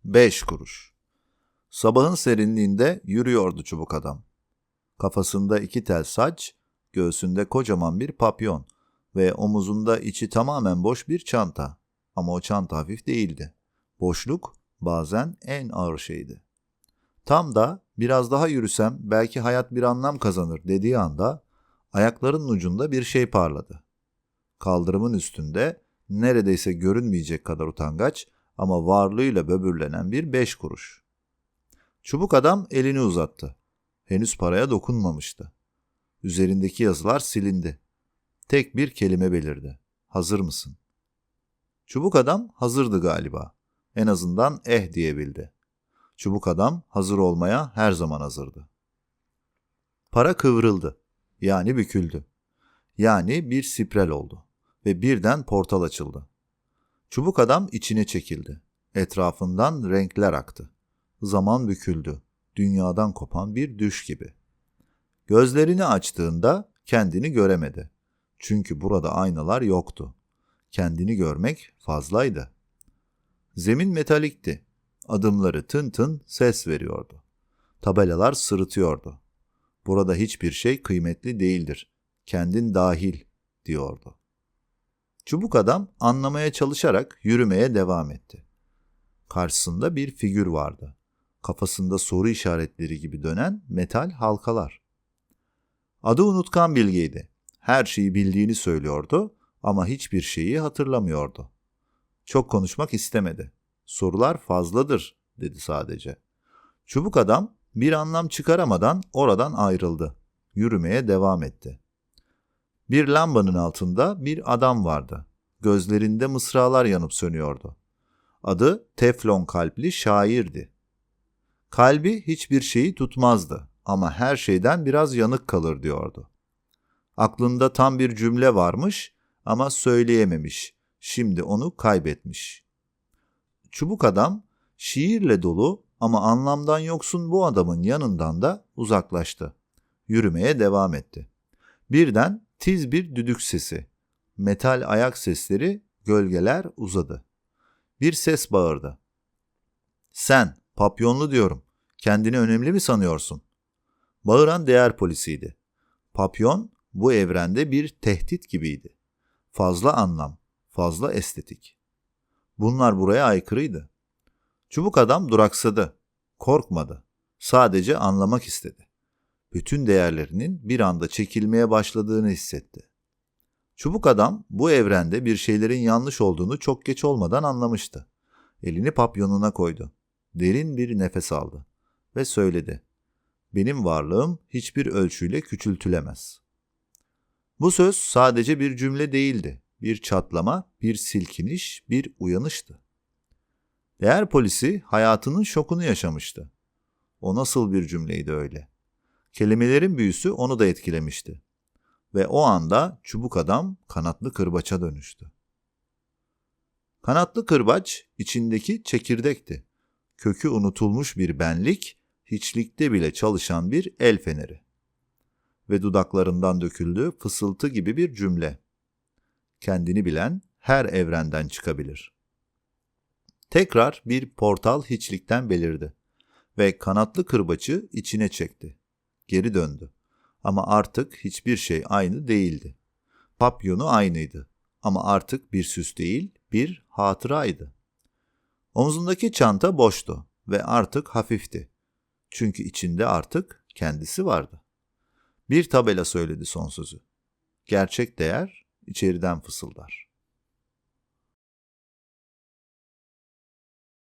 5 kuruş. Sabahın serinliğinde yürüyordu çubuk adam. Kafasında 2 tel saç, göğsünde kocaman bir papyon ve omuzunda içi tamamen boş bir çanta. Ama o çanta hafif değildi. Boşluk bazen en ağır şeydi. Tam da biraz daha yürüsem belki hayat bir anlam kazanır dediği anda ayaklarının ucunda bir şey parladı. Kaldırımın üstünde neredeyse görünmeyecek kadar utangaç ama varlığıyla böbürlenen bir 5 kuruş. Çubuk adam elini uzattı. Henüz paraya dokunmamıştı. Üzerindeki yazılar silindi. Tek bir kelime belirdi. Hazır mısın? Çubuk adam hazırdı galiba. En azından diyebildi. Çubuk adam hazır olmaya her zaman hazırdı. Para kıvrıldı. Yani büküldü. Yani bir spiral oldu. Ve birden portal açıldı. Çubuk adam içine çekildi. Etrafından renkler aktı. Zaman büküldü. Dünyadan kopan bir düş gibi. Gözlerini açtığında kendini göremedi. Çünkü burada aynalar yoktu. Kendini görmek fazlaydı. Zemin metalikti. Adımları tın tın ses veriyordu. Tabelalar sırıtıyordu. Burada hiçbir şey kıymetli değildir. Kendin dahil diyordu. Çubuk adam anlamaya çalışarak yürümeye devam etti. Karşısında bir figür vardı. Kafasında soru işaretleri gibi dönen metal halkalar. Adı unutkan bilgiydi. Her şeyi bildiğini söylüyordu ama hiçbir şeyi hatırlamıyordu. Çok konuşmak istemedi. Sorular fazladır dedi sadece. Çubuk adam bir anlam çıkaramadan oradan ayrıldı. Yürümeye devam etti. Bir lambanın altında bir adam vardı. Gözlerinde mısralar yanıp sönüyordu. Adı teflon kalpli şairdi. Kalbi hiçbir şeyi tutmazdı ama her şeyden biraz yanık kalır diyordu. Aklında tam bir cümle varmış ama söyleyememiş. Şimdi onu kaybetmiş. Çubuk adam şiirle dolu ama anlamdan yoksun bu adamın yanından da uzaklaştı. Yürümeye devam etti. Birden tiz bir düdük sesi, metal ayak sesleri, gölgeler uzadı. Bir ses bağırdı. Sen, papyonlu diyorum, kendini önemli mi sanıyorsun? Bağıran değer polisiydi. Papyon bu evrende bir tehdit gibiydi. Fazla anlam, fazla estetik. Bunlar buraya aykırıydı. Çubuk adam duraksadı, korkmadı, sadece anlamak istedi. Bütün değerlerinin bir anda çekilmeye başladığını hissetti. Çubuk adam bu evrende bir şeylerin yanlış olduğunu çok geç olmadan anlamıştı. Elini papyonuna koydu. Derin bir nefes aldı ve söyledi. Benim varlığım hiçbir ölçüyle küçültülemez. Bu söz sadece bir cümle değildi. Bir çatlama, bir silkiniş, bir uyanıştı. Değer polisi hayatının şokunu yaşamıştı. O nasıl bir cümleydi öyle? Kelimelerin büyüsü onu da etkilemişti. Ve o anda çubuk adam kanatlı kırbaça dönüştü. Kanatlı kırbaç içindeki çekirdekti. Kökü unutulmuş bir benlik, hiçlikte bile çalışan bir el feneri. Ve dudaklarından döküldü fısıltı gibi bir cümle. Kendini bilen her evrenden çıkabilir. Tekrar bir portal hiçlikten belirdi ve kanatlı kırbaçı içine çekti. Geri döndü. Ama artık hiçbir şey aynı değildi. Papyonu aynıydı ama artık bir süs değil, bir hatıraydı. Omzundaki çanta boştu ve artık hafifti. Çünkü içinde artık kendisi vardı. Bir tabela söyledi son sözü. Gerçek değer içeriden fısıldar.